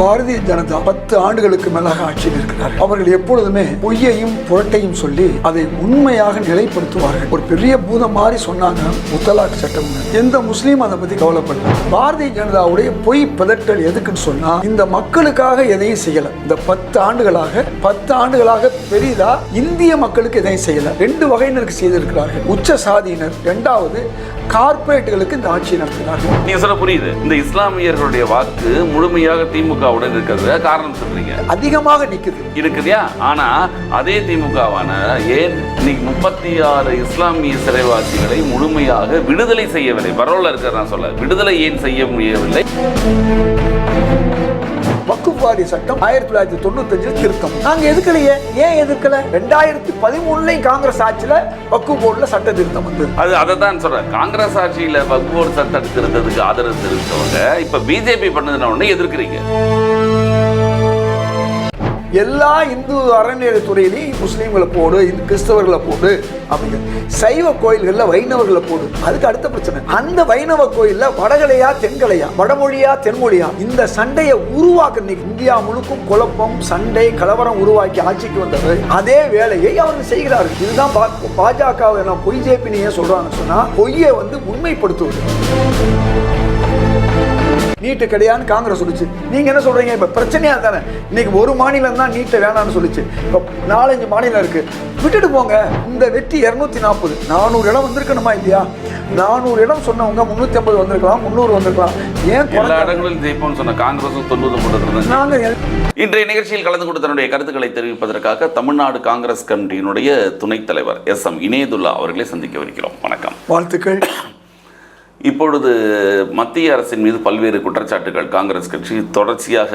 பாரதிய ஜனதா 10 ஆண்டுகளுக்கு மேலாக ஆட்சியில் இருக்கிறார். அவர்கள் எப்பொழுதுமே பொய்யையும் புரட்டையும் சொல்லி அதை உண்மையாக நிலைப்படுத்துவார்கள். ஒரு பெரிய பூதம் மாதிரி சொன்னாங்க முத்தலாக் சட்டம். எந்த முஸ்லீம் அதை பத்தி கவலைப்படல. பாரதிய ஜனதாவுடைய பொய் பதட்டல் எதுக்குன்னு சொன்னா இந்த மக்களுக்காக எதையும் செய்யல. இந்த 10 ஆண்டுகளாக பெரிதா இந்திய மக்களுக்கு எதையும் செய்யல. 2 வகையினருக்கு செய்திருக்கிறார்கள். உச்ச சாதியினர், 2வது கார்பரேட்டுகளுக்கு இந்த ஆட்சியை நடத்தினார்கள். நீங்க சொல்ல புரியுது. இந்த இஸ்லாமியர்களுடைய வாக்கு முழுமையாக திமுகவுடன் இருக்கிறது காரணம் சொல்றீங்க. அதிகமாக இருக்குதுயா. ஆனா அதே திமுகவான ஏன் இன்னைக்கு 36 இஸ்லாமிய சிறைவாசிகளை முழுமையாக விடுதலை செய்யவில்லை? பரவாயில்ல இருக்கிற நான் சொல்ல விடுதலை ஏன் செய்ய முடியவில்லை? வக்ஃப் வாரிய சட்டம் 1995 திருத்தம் நாங்க எதுக்கலையே. ஏன் எதிர்க்கல? 2013 காங்கிரஸ் ஆட்சியில வக்ஃப் போர்டுல சட்ட திருத்தம் வந்து அதை தான் சொல்றேன். காங்கிரஸ் ஆட்சியில வக்ஃப் போர்டு சட்டம் திருத்தத்துக்கு ஆதரவு தெரிவித்தவங்க இப்ப பிஜேபி பண்ணதுன உடனே எதிர்க்கிறீங்க. எல்லா இந்து அறநிலையத்துறையிலையும் முஸ்லீம்களை போடு, கிறிஸ்தவர்களை போடு, அப்படிங்க சைவ கோயில்களில் வைணவர்களை போடு. அதுக்கு அடுத்த பிரச்சனை, அந்த வைணவ கோயில்ல வடகலையா தென்கலையா, வடமொழியா தென்மொழியா, இந்த சண்டையை உருவாக்க இந்தியா முழுக்கும் குழப்பம், சண்டை, கலவரம் உருவாக்கி ஆட்சிக்கு வந்தவர் அதே வேலையை அவர்கள் செய்கிறார்கள். இதுதான் பாஜகவை நான் பொய் ஜேபின்னு ஏன் சொல்றாங்கன்னு சொன்னா பொய்யை உண்மைப்படுத்துவது. நீட்டு கிடையான்னு காங்கிரஸ் சொல்லிச்சு. நீங்க என்ன சொல்றீங்க? இப்ப பிரச்சனையா தானே. இன்னைக்கு ஒரு மாநிலம் தான் நீட்டை வேணாம்னு சொல்லிச்சு. இப்ப 4-5 மாநிலம் இருக்கு. விட்டுட்டு போங்க. இந்த வெற்றி 240 400 இடம் வந்திருக்கணுமா இல்லையா? 400 இடம் சொன்னவங்க 350 வந்திருக்கலாம், 300 வந்திருக்கலாம். ஏன் எல்லா இடங்களிலும் ஜெயிப்போம்னு சொன்ன காங்கிரஸ் 90 போட்டு. இன்றைய நிகழ்ச்சியில் கலந்து கொண்டு தன்னுடைய கருத்துக்களை தெரிவிப்பதற்காக தமிழ்நாடு காங்கிரஸ் கமிட்டியினுடைய துணைத் தலைவர் SM இனேதுல்லா அவர்களை சந்திக்கவிருக்கிறோம். வணக்கம், வாழ்த்துக்கள். இப்பொழுது மத்திய அரசின் மீது பல்வேறு குற்றச்சாட்டுகள் காங்கிரஸ் கட்சி தொடர்ச்சியாக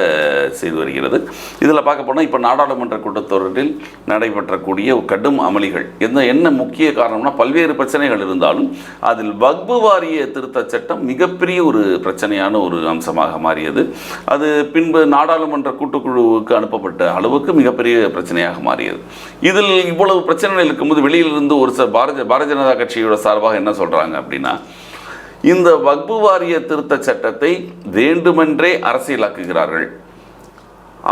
செய்து வருகிறது. இதில் பார்க்க போனால் இப்போ நாடாளுமன்ற கூட்டத்தொடரில் நடைபெற்றக்கூடிய கடும் அமளிகள் என்ன முக்கிய காரணம்னா பல்வேறு பிரச்சனைகள் இருந்தாலும் அதில் வக்ஃப் வாரிய திருத்த சட்டம் மிகப்பெரிய ஒரு பிரச்சனையான ஒரு அம்சமாக மாறியது. அது பின்பு நாடாளுமன்ற கூட்டுக்குழுவுக்கு அனுப்பப்பட்ட அளவுக்கு மிகப்பெரிய பிரச்சனையாக மாறியது. இதில் இவ்வளவு பிரச்சனைகள் இருக்கும்போது வெளியிலிருந்து ஒரு பாரதிய ஜனதா கட்சியோட சார்பாக என்ன சொல்கிறாங்க அப்படின்னா, இந்த வக்ஃப் வாரிய திருத்த சட்டத்தை வேண்டுமென்றே அரசியலாக்குகிறார்கள்.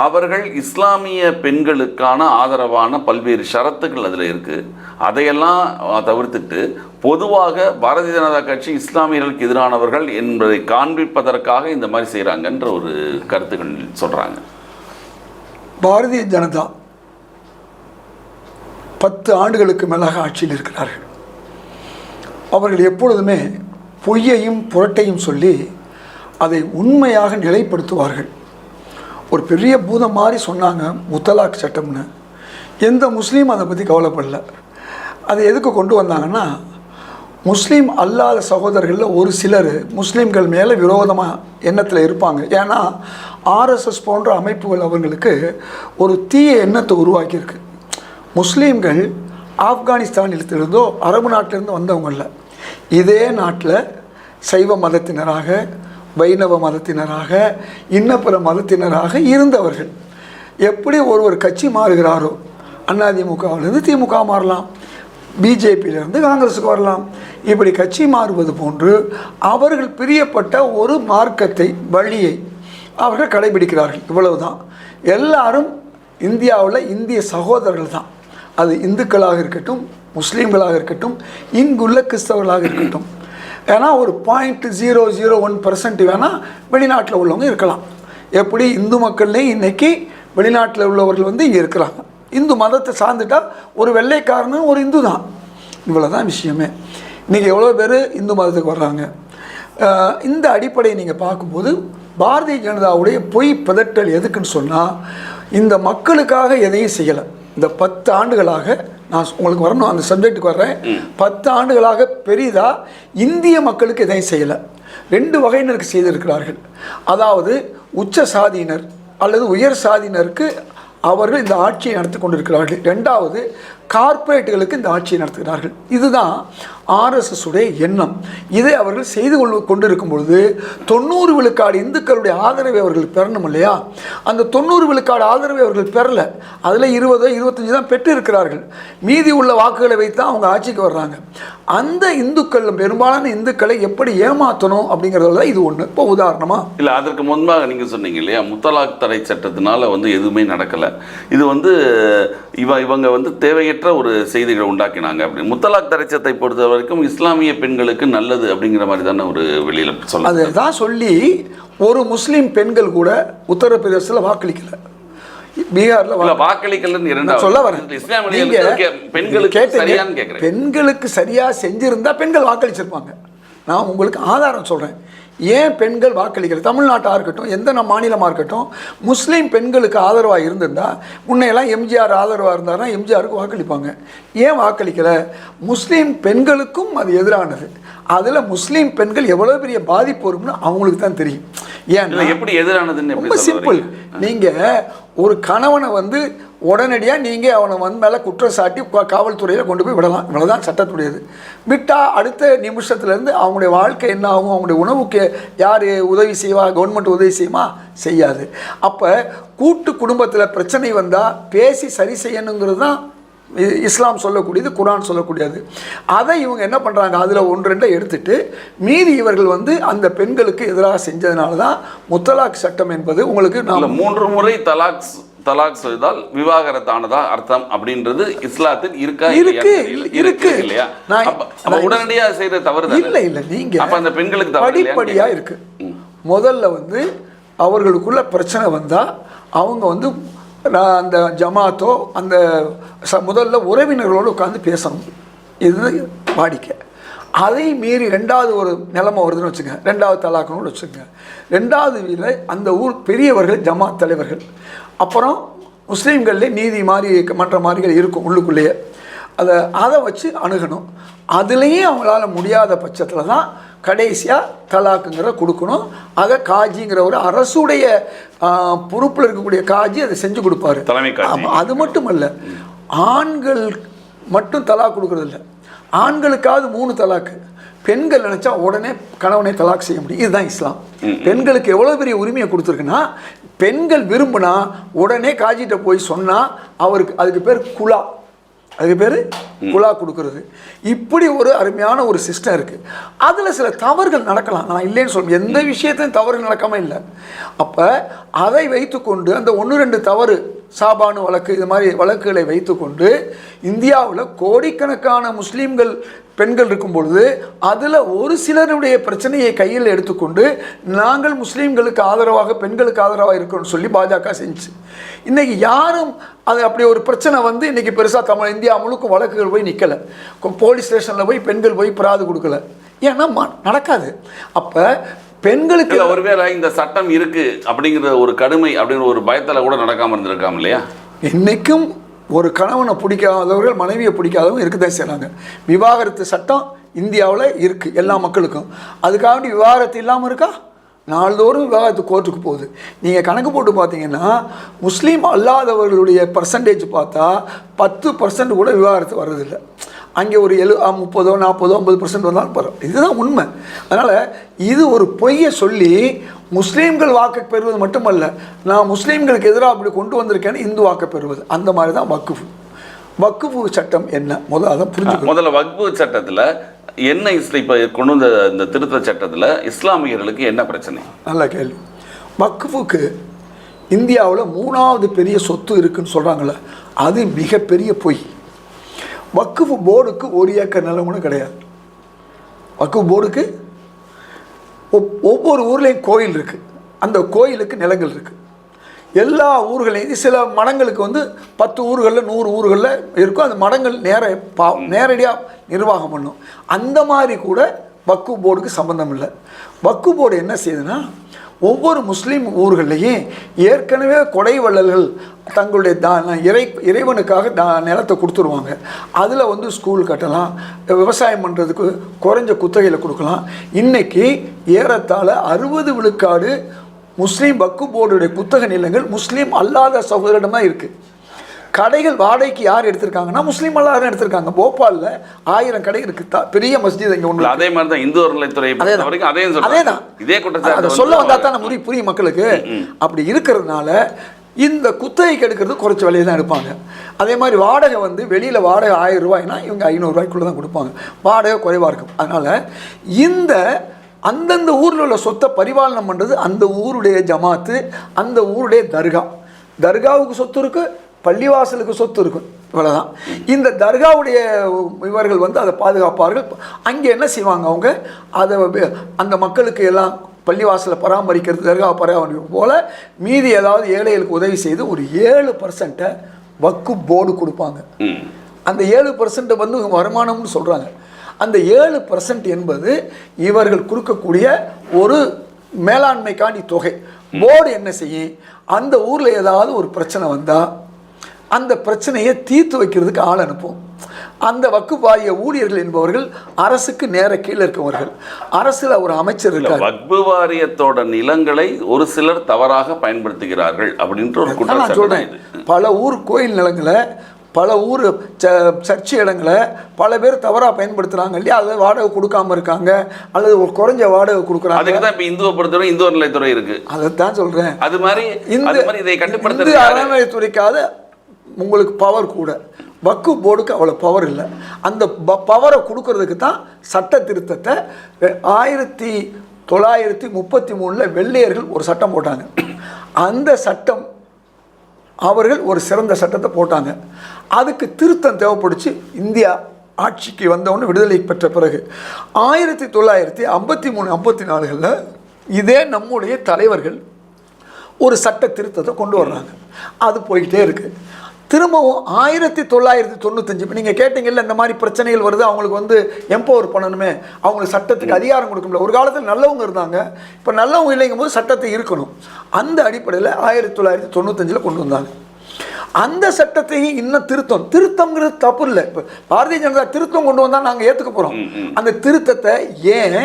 அவர்கள் இஸ்லாமிய பெண்களுக்கான ஆதரவான பல்வேறு ஷரத்துக்கள் அதில் இருக்குது. அதையெல்லாம் தவிர்த்துட்டு பொதுவாக பாரதிய ஜனதா கட்சி இஸ்லாமியர்களுக்கு எதிரானவர்கள் என்பதை காண்பிப்பதற்காக இந்த மாதிரி செய்கிறாங்கன்ற ஒரு கருத்துக்கள் சொல்கிறாங்க. பாரதிய ஜனதா 10 ஆண்டுகளுக்கு மேலாக ஆட்சியில் இருக்கிறார்கள். அவர்கள் எப்பொழுதுமே பொய்யையும் புரட்டையும் சொல்லி அதை உண்மையாக நிலைப்படுத்துவார்கள். ஒரு பெரிய பூதம் மாதிரி சொன்னாங்க முத்தலாக் சட்டம்னு. எந்த முஸ்லீம் அதை பற்றி கவலைப்படல. அதை எதுக்கு கொண்டு வந்தாங்கன்னா, முஸ்லீம் அல்லாத சகோதரர்களில் ஒரு சிலர் முஸ்லீம்கள் மேலே விரோதமாக எண்ணத்தில் இருப்பாங்க. ஏன்னா RSS போன்ற அமைப்புகள் அவங்களுக்கு ஒரு தீய எண்ணத்தை உருவாக்கியிருக்கு. முஸ்லீம்கள் ஆப்கானிஸ்தானிலிருந்தோ அரபு நாட்டிலிருந்து வந்தவங்கள இதே நாட்டில் சைவ மதத்தினராக, வைணவ மதத்தினராக, இன்னப்பிற மதத்தினராக இருந்தவர்கள். எப்படி ஒரு கட்சி மாறுகிறாரோ, அதிமுகவிலிருந்து திமுக மாறலாம், பிஜேபியிலிருந்து காங்கிரஸுக்கு வரலாம், இப்படி கட்சி மாறுவது போன்று அவர்கள் பிரியப்பட்ட ஒரு மார்க்கத்தை, வழியை அவர்கள் கடைபிடிக்கிறார்கள். இவ்வளவுதான். எல்லாரும் இந்தியாவில் இந்திய சகோதரர்கள் தான். அது இந்துக்களாக இருக்கட்டும், முஸ்லீம்களாக இருக்கட்டும், இங்குள்ள கிறிஸ்தவர்களாக இருக்கட்டும். ஏன்னா ஒரு 0.001% வேணால் வெளிநாட்டில் உள்ளவங்க இருக்கலாம். எப்படி இந்து மக்கள்லேயே இன்றைக்கி வெளிநாட்டில் உள்ளவர்கள் இங்கே இருக்கிறாங்க. இந்து மதத்தை சார்ந்துட்டால் ஒரு வெள்ளைக்காரனும் ஒரு இந்து தான். இவ்வளோ தான் விஷயமே. இன்றைக்கி எவ்வளோ பேர் இந்து மதத்துக்கு வர்றாங்க. இந்த அடிப்படையை நீங்கள் பார்க்கும்போது பாரதிய ஜனதாவுடைய பொய் பதட்டல் எதுக்குன்னு சொன்னால் இந்த மக்களுக்காக எதையும் செய்யலை. இந்த 10 ஆண்டுகளாக நான் உங்களுக்கு வரணும், அந்த சப்ஜெக்டுக்கு வர்றேன். 10 ஆண்டுகளாக பெரிதா இந்திய மக்களுக்கு எதையும் செய்யலை. 2 வகையினருக்கு செய்திருக்கிறார்கள். அதாவது உச்ச சாதியினர் அல்லது உயர் சாதியினருக்கு அவர்கள் இந்த ஆட்சியை நடத்தி கொண்டிருக்கிறார்கள். 2வது கார்பரேட்டுகளுக்கு இந்த ஆட்சியை நடத்துகிறார்கள். இதுதான் ஆர்எஸ்எஸ் உடைய எண்ணம். இதை அவர்கள் செய்து கொண்டிருக்கும் பொழுது 90 விழுக்காடு இந்துக்களுடைய ஆதரவை அவர்கள் பெறணும் இல்லையா? அந்த 90 விழுக்காடு ஆதரவை அவர்கள் பெறல. அதில் 20-25 தான் பெற்று இருக்கிறார்கள். மீதி உள்ள வாக்குகளை வைத்து தான் அவங்க ஆட்சிக்கு வர்றாங்க. அந்த இந்துக்கள், பெரும்பாலான இந்துக்களை எப்படி ஏமாற்றணும் அப்படிங்கிறதுல தான் இது ஒன்று. இப்போ உதாரணமா இல்லை, அதற்கு முன்பாக நீங்கள் சொன்னீங்க இல்லையா, முத்தலாக் தடை சட்டத்தினால எதுவுமே நடக்கலை. இது இவங்க தேவையற்ற ஒரு செய்திகளை உண்டாக்கினாங்க அப்படின்னு. முத்தலாக் தடை சட்டத்தை பொறுத்த வரைக்கும் இஸ்லாமிய பெண்களுக்கு நல்லது அப்படிங்கிற மாதிரி தானே ஒரு வெளியில் சொல்ல. அதுதான் சொல்லி ஒரு முஸ்லீம் பெண்கள் கூட உத்தரப்பிரதேசத்தில் வாக்களிக்கல, பீகார்ல வாக்களிக்கல. சொல்ல வரேன், பெண்களுக்கு சரியா செஞ்சிருந்தா பெண்கள் வாக்களிச்சிருப்பாங்க. நான் உங்களுக்கு ஆதாரம் சொல்றேன். ஏன் பெண்கள் வாக்களிக்கல? தமிழ்நாட்டாக இருக்கட்டும், எந்த மாநிலமாக இருக்கட்டும், முஸ்லீம் பெண்களுக்கு ஆதரவாக இருந்திருந்தா, முன்னையெல்லாம் எம்ஜிஆர் ஆதரவாக இருந்தாருன்னா எம்ஜிஆருக்கு வாக்களிப்பாங்க. ஏன் வாக்களிக்கலை? முஸ்லீம் பெண்களுக்கும் அது எதிரானது. அதில் முஸ்லீம் பெண்கள் எவ்வளோ பெரிய பாதிப்பு வரும்னு அவங்களுக்கு தான் தெரியும். ஏன்னா எப்படி எதிரானதுன்னு ரொம்ப சிம்பிள். நீங்கள் ஒரு கணவனை உடனடியாக நீங்கள் அவனை மேலே குற்றம் சாட்டி காவல்துறையில் கொண்டு போய் விடலாம். இவ்வளோதான் சட்டத்துடையது. விட்டால் அடுத்த நிமிஷத்துலேருந்து அவங்களுடைய வாழ்க்கை என்ன ஆகும்? அவங்களுடைய உணவுக்கு யார் உதவி செய்வா? கவர்மெண்ட் உதவி செய்யுமா? செய்யாது. அப்போ கூட்டு குடும்பத்தில் பிரச்சனை வந்தால் பேசி சரி செய்யணுங்கிறது தான் இஸ்லாம் சொல்லக்கூடியது, குரான் சொல்லக்கூடியது. அதை இவங்க என்ன பண்ணுறாங்க, அதில் 1-2 எடுத்துட்டு மீதி இவர்கள் அந்த பெண்களுக்கு எதிராக செஞ்சதுனால தான் முத்தலாக் சட்டம் என்பது உங்களுக்கு 3 முறை தலாக் செய்தால் விவாகரத்தானதா அர்த்தம் அப்படின்றது இஸ்லாத்தில் இருக்கு இல்லையா? உடனடியாக செய்யற தவறு இல்லை. நீங்க அப்ப அந்த பெண்களுக்கு படிப்படியா இருக்கு. முதல்ல அவர்களுக்குள்ள பிரச்சனை வந்தா அவங்க அந்த ஜமாத்தோ அந்த முதல்ல உறவினர்களோடு உட்காந்து பேசணும். இது வாடிக்கை. அதை மீறி 2வது ஒரு நிலைமை வருதுன்னு வச்சுங்க, 2வது தலாக்குன்னு வச்சுக்கோங்க. 2வது அந்த ஊர் பெரியவர்கள், ஜமாத் தலைவர்கள், அப்புறம் முஸ்லீம்கள்லேயே நீதி மாதிரி மற்ற மாதிரிகள் இருக்கும் உள்ளுக்குள்ளேயே. அதை வச்சு அணுகணும். அதுலேயே அவங்களால முடியாத பட்சத்தில் தான் கடைசியாக தலாக்குங்கிற கொடுக்கணும். அதை காஜிங்கிற ஒரு அரசுடைய பொறுப்பில் இருக்கக்கூடிய காஜி அதை செஞ்சு கொடுப்பாரு. அது மட்டும் அல்ல, ஆண்கள் மட்டும் தலாக் கொடுக்கறதில்ல. ஆண்களுக்காவது 3 தலாக்கு. பெண்கள் நினச்சா உடனே கணவனை தலாக் செய்ய முடியும். இதுதான் இஸ்லாம். பெண்களுக்கு எவ்வளோ பெரிய உரிமையை கொடுத்துருக்குன்னா, பெண்கள் விரும்பினா உடனே காஜிட்ட போய் சொன்னால் அதுக்கு பேர் குலா. அதுக்கு பேர் குலா கொடுக்கறது. இப்படி ஒரு அருமையான ஒரு சிஸ்டம் இருக்குது. அதில் சில தவறுகள் நடக்கலாம், நான் இல்லைன்னு சொல்லுவேன். எந்த விஷயத்தையும் தவறுகள் நடக்காமல் இல்லை. அப்போ அதை வைத்துக்கொண்டு அந்த 1-2 தவறு, சாபானு வழக்கு, இது மாதிரி வழக்குகளை வைத்துக்கொண்டு இந்தியாவில் கோடிக்கணக்கான முஸ்லீம்கள் பெண்கள் இருக்கும் பொழுது அதில் ஒரு சிலருடைய பிரச்சனையை கையில் எடுத்துக்கொண்டு நாங்கள் முஸ்லீம்களுக்கு ஆதரவாக, பெண்களுக்கு ஆதரவாக இருக்கணும்னு சொல்லி பாஜக செஞ்சு, இன்றைக்கி யாரும் அது அப்படி ஒரு பிரச்சனை இன்றைக்கி பெருசாக இந்தியா முழுக்க வழக்குகள் போய் நிற்கலை. போலீஸ் ஸ்டேஷனில் போய் பெண்கள் போய் பிராது கொடுக்கல. ஏன்னா நடக்காது. அப்போ பெண்களுக்கு ஒருவேளை இந்த சட்டம் இருக்கு அப்படிங்கிற ஒரு கடுமை அப்படிங்கிற ஒரு பயத்தில் கூட நடக்காமல் இருந்திருக்காம இல்லையா? இன்னைக்கும் ஒரு கணவனை பிடிக்காதவர்கள் மனைவியை பிடிக்காதவங்க இருக்குதான் செய்கிறாங்க. விவாகரத்து சட்டம் இந்தியாவில் இருக்குது எல்லா மக்களுக்கும். அதுக்காக விவாகரத்து இல்லாமல் இருக்கா? நாள்தோறும் விவாகரத்து கோர்ட்டுக்கு போகுது. நீங்கள் கணக்கு போட்டு பார்த்தீங்கன்னா முஸ்லீம் அல்லாதவர்களுடைய பர்சன்டேஜ் பார்த்தா 10% கூட விவாகரத்து வர்றதில்லை. அங்கே ஒரு 30, 40, 50% வந்தாலும் பரவாயில்ல. இதுதான் உண்மை. அதனால் இது ஒரு பொய்யை சொல்லி முஸ்லீம்கள் வாக்கு பெறுவது மட்டுமல்ல, நான் முஸ்லீம்களுக்கு எதிராக அப்படி கொண்டு வந்திருக்கேன்னு இந்து வாக்கு பெறுவது. அந்த மாதிரி தான் வக்குஃபு சட்டம் என்ன அதை புரிஞ்சுக்கணும். முதல்ல வக்ஃபு சட்டத்தில் என்ன இப்போ கொண்டு வந்த இந்த திருத்த சட்டத்தில் இஸ்லாமியர்களுக்கு என்ன பிரச்சனை? நல்ல கேள்வி. வக்ஃபுக்கு இந்தியாவில் 3வது பெரிய சொத்து இருக்குன்னு சொல்கிறாங்களே, அது மிகப்பெரிய பொய். வக்ஃபு போர்டுக்கு 1 ஏக்கர் நிலம் கூட கிடையாது. வக்ஃபு போர்டுக்கு ஒவ்வொரு ஊர்லேயும் கோயில் இருக்குது. அந்த கோயிலுக்கு நிலங்கள் இருக்குது. எல்லா ஊர்களையும் சில மடங்களுக்கு 10 ஊர்களில் 100 ஊர்களில் இருக்கும். அந்த மடங்கள் நேரடியாக நிர்வாகம் பண்ணும். அந்த மாதிரி கூட வக்ஃபு போர்டுக்கு சம்மந்தம் இல்லை. வக்ஃபு போர்டு என்ன செய்யுதுன்னா, ஒவ்வொரு முஸ்லீம் ஊர்களையும் ஏற்கனவே கொடை வள்ளல்கள் தங்களுடைய இறைவனுக்காக நிலத்தை கொடுத்துருவாங்க. அதில் ஸ்கூல் கட்டலாம், விவசாயம் பண்ணுறதுக்கு குறைஞ்ச குத்தகையில் கொடுக்கலாம். இன்றைக்கி ஏறத்தாழ 60 விழுக்காடு முஸ்லீம் வக்ஃபு போர்டுடைய குத்தகை நிலங்கள் முஸ்லீம் அல்லாத சகோதரிடம் தான் இருக்குது. கடைகள் வாடகைக்கு யார் எடுத்திருக்காங்கன்னா முஸ்லீம் எல்லாரும் எடுத்திருக்காங்க. போபாலில் 1000 கடை இருக்கு, பெரிய மஸ்ஜித் இங்கே ஒன்று. அதே மாதிரி தான் இந்து அறநிலையத்துறை வரைக்கும் அதே தான் இதே குற்றச்சாட்டு அதை சொல்ல வந்தால் தான் நம்ம புரியும் மக்களுக்கு. அப்படி இருக்கிறதுனால இந்த குத்தகைக்கு எடுக்கிறது குறைச்ச விலையை தான் எடுப்பாங்க. அதே மாதிரி வாடகை வந்து வெளியில் வாடகை 1000 ரூபாய்னா இவங்க 500 ரூபாய்க்குள்ளே தான் கொடுப்பாங்க. வாடகை குறைவாக இருக்கும். அதனால் இந்த அந்தந்த ஊரில் உள்ள சொத்தை பரிபாலனம் பண்ணுறது அந்த ஊருடைய ஜமாத்து, அந்த ஊருடைய தர்காவுக்கு சொத்து இருக்குது, பள்ளிவாசலுக்கு சொத்து இருக்கும், இவ்வளோதான். இந்த தர்காவுடைய இவர்கள் வந்து அதை பாதுகாப்பார்கள். அங்கே என்ன செய்வாங்க, அவங்க அதை அந்த மக்களுக்கு எல்லாம் பள்ளிவாசலை பராமரிக்கிறது, தர்காவை பராமரிக்கிறது போல் மீதி ஏதாவது ஏழைகளுக்கு உதவி செய்து ஒரு 7% வக்கு போர்டு கொடுப்பாங்க. அந்த 7% வந்து வருமானம்னு சொல்கிறாங்க. அந்த 7% என்பது இவர்கள் கொடுக்கக்கூடிய ஒரு மேலாண்மைக்காண்டி தொகை. போர்டு என்ன செய்யும், அந்த ஊரில் ஏதாவது ஒரு பிரச்சனை வந்தால் அந்த பிரச்சனையை தீர்த்து வைக்கிறதுக்கு ஆள் அனுப்பும். அந்த வக்கு வாரிய ஊழியர்கள் என்பவர்கள் அரசுக்கு நேர கீழே இருக்கவர்கள். அரசில் ஒரு அமைச்சர் இருக்கார். வக்பு வாரியத்தோட நிலங்களை ஒரு சிலர் தவறாக பயன்படுத்துகிறார்கள் அப்படின்ற ஒரு குற்றச்சாட்டு நான் சொல்றேன். பல ஊர் கோயில் நிலங்களை, பல ஊர் சர்ச்சு இடங்களை பல பேர் தவறாக பயன்படுத்துகிறாங்க இல்லையா? அதை வாடகை கொடுக்காம இருக்காங்க, அல்லது ஒரு குறைஞ்ச வாடகை கொடுக்குறாங்க. அதுக்கு தான் இப்போ இந்துவை பொறுத்தவரை இந்து அறநிலையத்துறை இருக்கு. அதைத்தான் சொல்கிறேன். அது மாதிரி இதை கட்டுப்படுத்த இந்து அறநிலையத்துறைக்காக உங்களுக்கு பவர் கூட, வக்கு போர்டுக்கு அவ்வளோ பவர் இல்லை. அந்த பவரை கொடுக்கறதுக்கு தான் சட்ட திருத்தத்தை 1933 வெள்ளையர்கள் ஒரு சட்டம் போட்டாங்க. அந்த சட்டம் அவர்கள் ஒரு சிறந்த சட்டத்தை போட்டாங்க. அதுக்கு திருத்தம் தேவைப்படுச்சு. இந்தியா ஆட்சிக்கு வந்தவொன்னு விடுதலை பெற்ற பிறகு 1953-54 இதே நம்முடைய தலைவர்கள் ஒரு சட்ட திருத்தத்தை கொண்டு வர்றாங்க. அது போய்கிட்டே இருக்குது. திரும்பவும் 1995 இப்போ நீங்கள் கேட்டீங்கல்ல, இந்த மாதிரி பிரச்சனைகள் வருது, அவங்களுக்கு வந்து எம்பவர் பண்ணணுமே, அவங்களுக்கு சட்டத்துக்கு அதிகாரம் கொடுக்கணும்ல. ஒரு காலத்தில் நல்லவங்க இருந்தாங்க, இப்போ நல்லவங்க இல்லைங்கும் போது சட்டத்தை இருக்கணும். அந்த அடிப்படையில் 1995 கொண்டு வந்தாங்க. அந்த சட்டத்தையும் இன்னும் திருத்தம்ங்கிறது தப்பு இல்லை. இப்போ பாரதிய ஜனதா திருத்தம் கொண்டு வந்தால் நாங்கள் ஏற்றுக்க போகிறோம். அந்த திருத்தத்தை ஏன்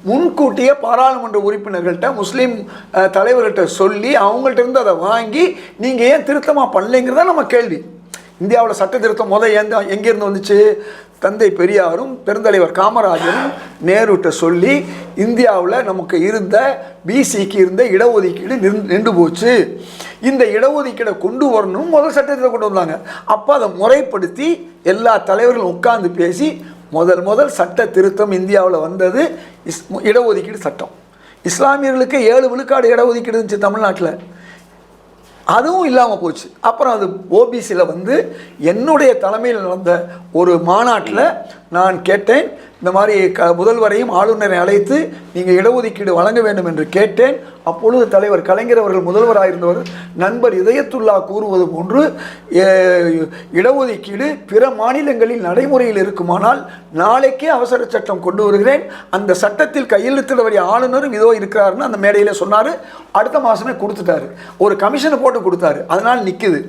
முன்கூட்டியே பாராளுமன்ற உறுப்பினர்கள்ட்ட, முஸ்லீம் தலைவர்கிட்ட சொல்லி அவங்கள்ட்ட இருந்து அதை வாங்கி நீங்கள் ஏன் திருத்தமாக பண்ணலைங்கிறதா நம்ம கேள்வி. இந்தியாவில் சட்ட திருத்தம் எங்கேருந்து வந்துச்சு? தந்தை பெரியாரும் பெருந்தலைவர் காமராஜரும் நேருட்ட சொல்லி இந்தியாவில் நமக்கு இருந்த பிசிக்கு இருந்த இடஒதுக்கீடு நின்று போச்சு, இந்த இடஒதுக்கீடை கொண்டு வரணும் முதல் சட்டத்தை கொண்டு வந்தாங்க. அப்போ அதை முறைப்படுத்தி எல்லா தலைவர்களும் உட்கார்ந்து பேசி முதல் சட்ட திருத்தம் இந்தியாவில் வந்தது இடஒதுக்கீடு சட்டம். இஸ்லாமியர்களுக்கு 7 விழுக்காடு இடஒதுக்கீடு இருந்துச்சு தமிழ்நாட்டில், அதுவும் இல்லாமல் போச்சு. அப்புறம் அது ஓபிசியில் வந்து என்னுடைய தலைமையில் நடந்த ஒரு மாநாட்டில் நான் கேட்டேன், இந்த மாதிரி முதல்வரையும் ஆளுநரை அழைத்து நீங்கள் இடஒதுக்கீடு வழங்க வேண்டும் என்று கேட்டேன். அப்பொழுது தலைவர் கலைஞர் அவர்கள் முதல்வராக இருந்தவர் நண்பர் இதயத்துல்லா கூறுவது போன்று இடஒதுக்கீடு பிற மாநிலங்களில் நடைமுறையில் இருக்குமானால் நாளைக்கே அவசர சட்டம் கொண்டு வருகிறேன், அந்த சட்டத்தில் கையெழுத்திட வேண்டிய ஆளுநரும் இதோ இருக்கிறாருன்னு அந்த மேடையில் சொன்னார். அடுத்த மாதமே கொடுத்துட்டாரு, ஒரு கமிஷனை போட்டு கொடுத்தாரு, அதனால் நிற்குது.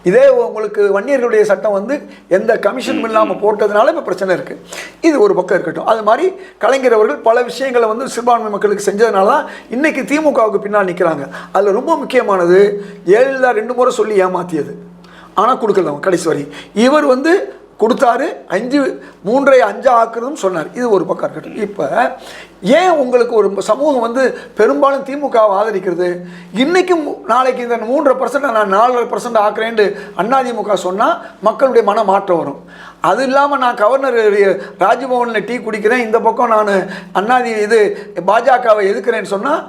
இதே உங்களுக்கு வன்னியர்களுடைய சட்டம் வந்து எந்த கமிஷனும் இல்லாமல் போட்டதுனால இப்போ பிரச்சனை இருக்குது. இது ஒரு பக்கம் இருக்கட்டும். அது மாதிரி கலைஞர் அவர்கள் பல விஷயங்களை வந்து சிறுபான்மை மக்களுக்கு செஞ்சதுனால தான் இன்றைக்கி திமுகவுக்கு பின்னால் நிற்கிறாங்க. அதில் ரொம்ப முக்கியமானது ஜெயலலிதா 2 முறை சொல்லி ஏமாற்றியது, ஆனால் கொடுக்கல கடைசி வரை. இவர் வந்து கொடுத்தாரு, 3ஐ 5 ஆக்குறதும் சொன்னார். இது ஒரு பக்கம் இருக்கட்டும். இப்போ ஏன் உங்களுக்கு ஒரு சமூகம் வந்து பெரும்பாலும் திமுகவை ஆதரிக்கிறது? இன்றைக்கும் நாளைக்கு இந்த 3% நான் 4% ஆக்குறேன்னு அதிமுக சொன்னால் மக்களுடைய மன மாற்றம் வரும். அது இல்லாமல் நான் கவர்னர் ராஜ்பவனில் டீ குடிக்கிறேன், இந்த பக்கம் நான் பாஜகவை எதுக்குறேன்னு சொன்னால்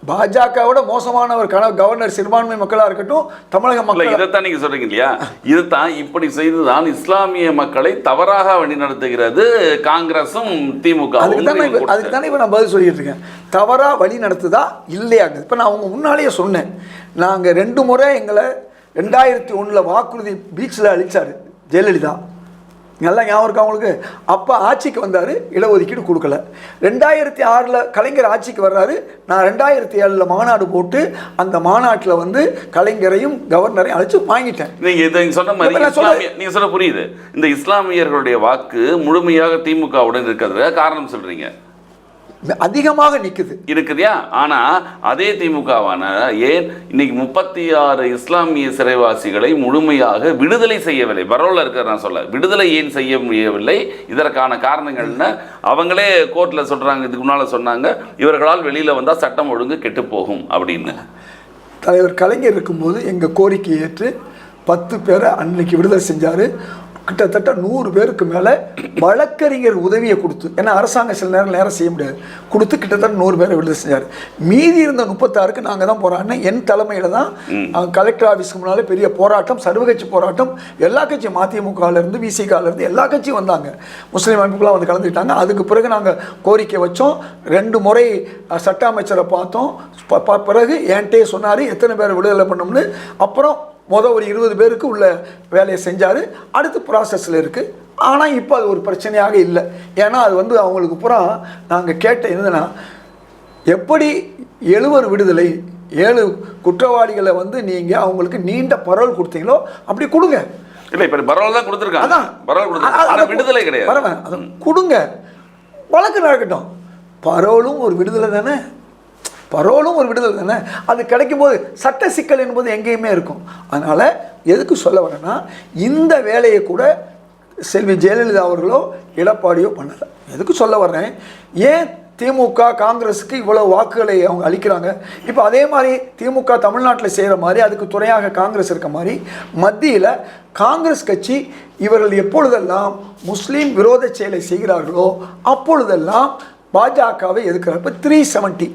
பாஜகவோட மோசமானவர் கவர்னர் சிறுபான்மை மக்களாக இருக்கட்டும், தமிழக மக்கள். இதைத்தான் நீங்கள் சொல்கிறீங்க இல்லையா? இதுதான் இப்படி செய்துதான் இஸ்லாமிய மக்களை தவறாக வழிநடத்துகிறது காங்கிரஸும் திமுக. அதுக்கு தானே இப்போ நான் பதில் சொல்லிட்டு இருக்கேன். தவறாக வழி நடத்துதா இல்லையாங்க? இப்போ நான் அவங்க முன்னாலேயே சொன்னேன், நாங்கள் 2 முறை எங்களை 2001 வாக்குறுதி பீச்சில் அழிச்சார் ஜெயலலிதா, நல்லா ஞாபகம் இருக்கா அவங்களுக்கு? அப்போ ஆட்சிக்கு வந்தார், இடஒதுக்கீடு கொடுக்கல. 2006 கலைஞர் ஆட்சிக்கு வர்றாரு, நான் 2007 மாநாடு போட்டு அந்த மாநாட்டில் வந்து கலைஞரையும் கவர்னரையும் அழைச்சி வாங்கிட்டேன். நீங்கள் சொன்ன மாதிரி நீங்கள் சொல்ல புரியுது. இந்த இஸ்லாமியர்களுடைய வாக்கு முழுமையாக திமுகவுடன் இருக்கிறதுல காரணம் சொல்கிறீங்க. அதிகமாக நிற்குது இருக்குதியா. ஆனால் அதே திமுகவான ஏன் இன்னைக்கு 36 இஸ்லாமிய சிறைவாசிகளை முழுமையாக விடுதலை செய்யவில்லை? பரோலில் இருக்கிற நான் சொல்ல விடுதலை ஏன் செய்ய முடியவில்லை? இதற்கான காரணங்கள்னு அவங்களே கோர்ட்டில் சொல்கிறாங்க. இதுக்கு முன்னால் சொன்னாங்க, இவர்களால் வெளியில் வந்தால் சட்டம் ஒழுங்கு கெட்டு போகும் அப்படின்னு. தலைவர் கலைஞர் இருக்கும்போது எங்கள் கோரிக்கை ஏற்று 10 பேரை அன்னைக்கு விடுதலை செஞ்சார். கிட்டத்தட்ட 100 பேருக்கு மேலே வழக்கறிஞர் உதவியை கொடுத்து, ஏன்னா அரசாங்கம் சில நேரம் செய்ய முடியாது, கொடுத்து கிட்டத்தட்ட 100 பேரை விடுதலை செஞ்சார். மீதி இருந்த 36க்கு நாங்கள் தான் போராடினோம். என் தலைமையில் தான் கலெக்டர் ஆஃபீஸ்க்கு முன்னாலே பெரிய போராட்டம், சர்வகட்சி போராட்டம். எல்லா கட்சியும் மதிமுகவிலேருந்து விசிகாவிலேருந்து எல்லா கட்சியும் வந்தாங்க. முஸ்லீம் அமைப்புகளாக வந்து கலந்துக்கிட்டாங்க. அதுக்கு பிறகு நாங்கள் கோரிக்கை வச்சோம். 2 முறை சட்ட அமைச்சரை பார்த்தோம். பிறகு என்கிட்டே சொன்னார் எத்தனை பேரை விடுதலை பண்ணோம்னு. அப்புறம் ஒரு 20 பேருக்கு உள்ள வேலையை செஞ்சார். அடுத்து ப்ராசஸில் இருக்குது. ஆனால் இப்போ அது ஒரு பிரச்சனையாக இல்லை. ஏன்னா அது வந்து அவங்களுக்கு பூரா நாங்கள் கேட்ட என்னதுன்னா, எப்படி 70 விடுதலை 7 குற்றவாளிகளை வந்து நீங்கள் அவங்களுக்கு நீண்ட பரோல் கொடுத்தீங்களோ அப்படி கொடுங்க. இல்லை, இப்போ பரோல் தான் கொடுத்துருக்காங்க. அதான் பரோல் கொடுத்துருக்காங்க, விடுதலை கிடையாது. பரவாயில்ல, அதை கொடுங்க, வழக்கு நடக்கட்டும். பரோலும் ஒரு விடுதலை தானே, பரோலும் ஒரு விடுதலை தானே. அது கிடைக்கும் போது சட்ட சிக்கல் என்பது எங்கேயுமே இருக்கும். அதனால் எதுக்கு சொல்ல வரேன்னா, இந்த வேலையை கூட செல்வி ஜெயலலிதா அவர்களோ எடப்பாடியோ பண்ணலை. எதுக்கு சொல்ல வர்றேன், ஏன் திமுக காங்கிரஸுக்கு இவ்வளோ வாக்குகளை அவங்க அளிக்கிறாங்க? இப்போ அதே மாதிரி திமுக தமிழ்நாட்டில் செய்கிற மாதிரி அதுக்கு துணையாக காங்கிரஸ் இருக்க மாதிரி மத்தியில் காங்கிரஸ் கட்சி இவர்கள் எப்பொழுதெல்லாம் முஸ்லீம் விரோத செயலை செய்கிறார்களோ அப்பொழுதெல்லாம் பாஜகவை எதிர்க்கிறார். இப்போ 370,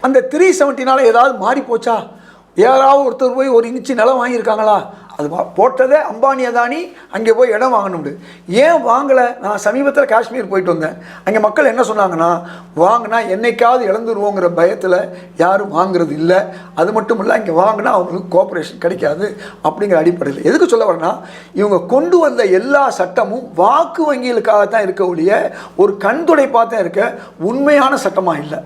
அந்த 370னால ஏதாவது மாறி போச்சா? யாராவது ஒருத்தர் போய் 1 இன்ச்சு நிலம் வாங்கியிருக்காங்களா? அது போட்டதே அம்பானி அதானி அங்கே போய் இடம் வாங்கணும்னு. ஏன் வாங்கலை? நான் சமீபத்தில் காஷ்மீர் போயிட்டு வந்தேன். அங்கே மக்கள் என்ன சொன்னாங்கன்னா, வாங்கினா என்னைக்காவது இழந்துருவோங்கிற பயத்தில் யாரும் வாங்குறது இல்லை. அது மட்டும் இல்லை, இங்கே வாங்கினா அவங்களுக்கு கோஆப்ரேஷன் கிடைக்காது அப்படிங்கிற அடிப்படையில். எதுக்கு சொல்ல வரேன்னா, இவங்க கொண்டு வந்த எல்லா சட்டமும் வாக்கு வங்கிகளுக்காக தான் இருக்க ஒழிய ஒரு கண் துடைப்பாக தான் இருக்க, உண்மையான சட்டமாக இல்லை.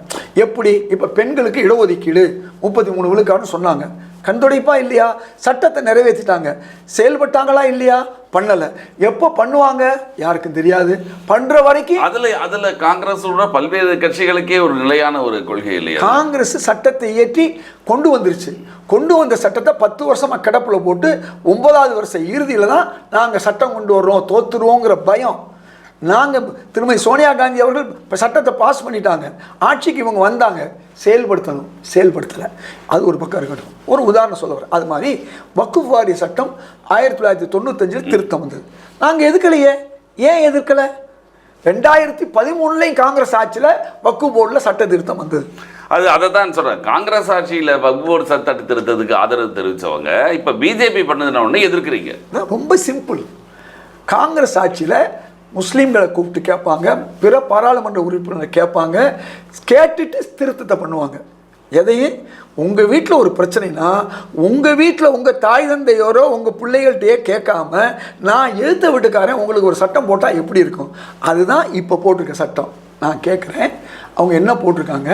எப்படி இப்போ பெண்களுக்கு இடஒதுக்கீடு 33 விழுக்காடுன்னு சொன்னாங்க, கண்துடைப்பா இல்லையா? சட்டத்தை நிறைவேற்றிட்டாங்க. செயல்பட்டாங்களா இல்லையா? பண்ணலை. எப்போ பண்ணுவாங்க யாருக்கும் தெரியாது. பண்ணுற வரைக்கும் அதில் காங்கிரஸோட பல்வேறு கட்சிகளுக்கே ஒரு நிலையான ஒரு கொள்கை இல்லையா? காங்கிரஸ் சட்டத்தை இயற்றி கொண்டு வந்துருச்சு. கொண்டு வந்த சட்டத்தை 10 வருஷமாக கிடப்பில் போட்டு 9வது வருஷ இறுதியில் தான் நாங்கள் சட்டம் கொண்டு வர்றோம், தோற்றுருவோங்கிற பயம். நாங்கள் திருமதி சோனியா காந்தி அவர்கள் இப்போ சட்டத்தை பாஸ் பண்ணிட்டாங்க. ஆட்சிக்கு இவங்க வந்தாங்க, செயல்படுத்தணும், செயல்படுத்தலை. அது ஒரு பக்கம் இருக்கட்டும். ஒரு உதாரணம் சொல்ல வரேன். அது மாதிரி வக்குஃப் வாரிய சட்டம் 1995 திருத்தம் வந்தது. நாங்கள் எதிர்க்கலையே. ஏன் எதிர்க்கலை? 2013 காங்கிரஸ் ஆட்சியில் வக்குஃப் போர்டில் சட்ட திருத்தம் வந்தது. அதை தான் சொல்கிறேன். காங்கிரஸ் ஆட்சியில் வக்ஃப் போர்டு சட்ட திருத்தத்துக்கு ஆதரவு தெரிவித்தவங்க இப்போ பிஜேபி பண்ணதுன உடனே எதிர்க்கிறீங்க. ரொம்ப சிம்பிள். காங்கிரஸ் ஆட்சியில் முஸ்லீம்களை கூப்பிட்டு கேட்பாங்க, பிற பாராளுமன்ற உறுப்பினரை கேட்பாங்க, கேட்டுட்டு திருத்தத்தை பண்ணுவாங்க. எதையும் உங்கள் வீட்டில் ஒரு பிரச்சனைனா உங்கள் வீட்டில் உங்கள் தாய் தந்தையோரோ உங்கள் பிள்ளைகள்கிட்டயே கேட்காம நான் எழுத்த வீட்டுக்காரன் உங்களுக்கு ஒரு சட்டம் போட்டால் எப்படி இருக்கும்? அதுதான் இப்போ போட்டிருக்க சட்டம். நான் கேட்குறேன், அவங்க என்ன போட்டிருக்காங்க?